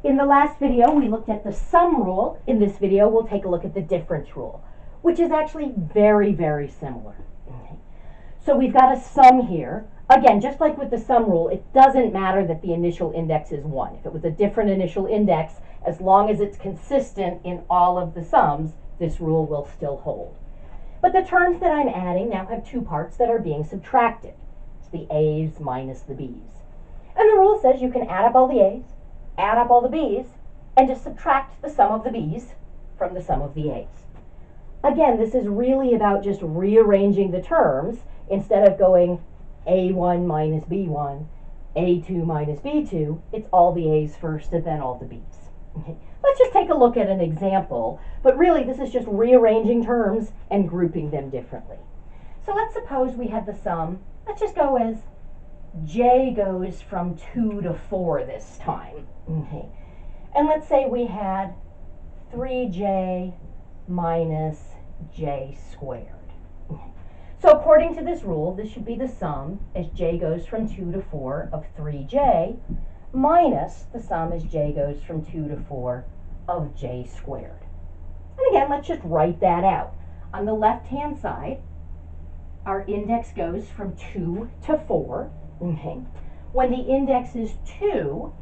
In the last video, we looked at the sum rule. In this video, we'll take a look at the difference rule, which is actually very, very similar. Okay. So we've got a sum here. Again, just like with the sum rule, it doesn't matter that the initial index is 1. If it was a different initial index, as long as it's consistent in all of the sums, this rule will still hold. But the terms that I'm adding now have two parts that are being subtracted. It's the a's minus the b's. And the rule says you can add up all the a's, add up all the b's, and just subtract the sum of the b's from the sum of the a's. Again, this is really about just rearranging the terms instead of going A1 minus B1, A2 minus B2. It's all the a's first and then all the b's. Okay. Let's just take a look at an example, but really this is just rearranging terms and grouping them differently. So let's suppose we had the sum, let's just go as j goes from 2 to 4 this time. Okay. And let's say we had 3j minus j squared. Okay. So according to this rule, this should be the sum as j goes from 2 to 4 of 3j minus the sum as j goes from 2 to 4 of j squared. And again, let's just write that out. On the left-hand side, our index goes from 2 to 4. Okay. When the index is 2,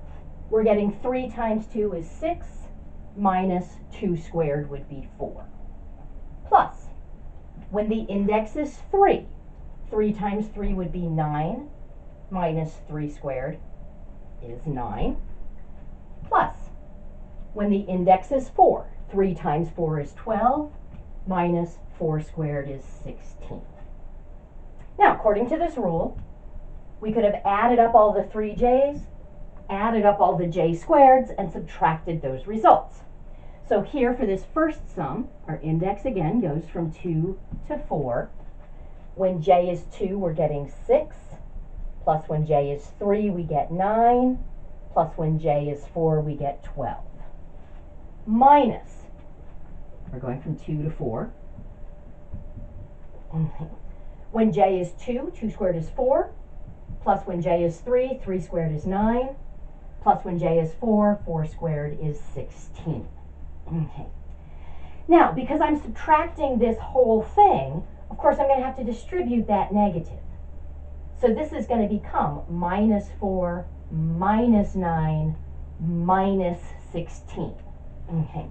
we're getting 3 times 2 is 6, minus 2 squared would be 4. Plus, when the index is 3, 3 times 3 would be 9, minus 3 squared is 9. Plus, when the index is 4, 3 times 4 is 12, minus 4 squared is 16. Now, according to this rule, we could have added up all the 3j's, added up all the j squareds, and subtracted those results. So here for this first sum, our index again goes from 2 to 4. When j is 2, we're getting 6. Plus when j is 3, we get 9. Plus when j is 4, we get 12. Minus, we're going from 2 to 4. When j is 2, 2 squared is 4. Plus when j is 3, 3 squared is 9. Plus when j is 4, 4 squared is 16. Okay. Now, because I'm subtracting this whole thing, of course I'm going to have to distribute that negative. So this is going to become minus 4, minus 9, minus 16. Okay.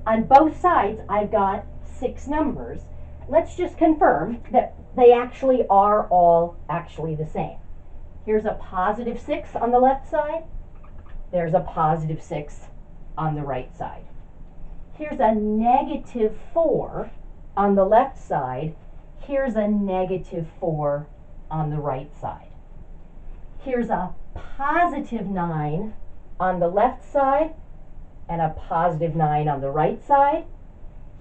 On both sides, I've got 6 numbers. Let's just confirm that they actually are all actually the same. Here's a positive 6 on the left side. There's a positive 6 on the right side. Here's a negative 4 on the left side. Here's a negative 4 on the right side. Here's a positive 9 on the left side and a positive 9 on the right side.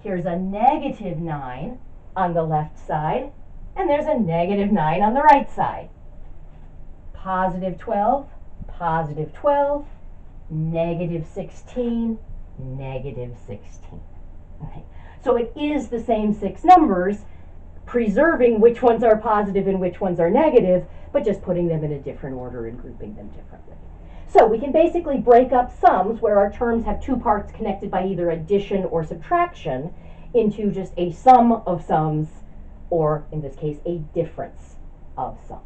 Here's a negative 9 on the left side, and there's a negative 9 on the right side. Positive 12, positive 12, negative 16, negative 16. Okay. So it is the same 6 numbers, preserving which ones are positive and which ones are negative, but just putting them in a different order and grouping them differently. So we can basically break up sums where our terms have 2 parts connected by either addition or subtraction into just a sum of sums, or in this case, a difference of sums.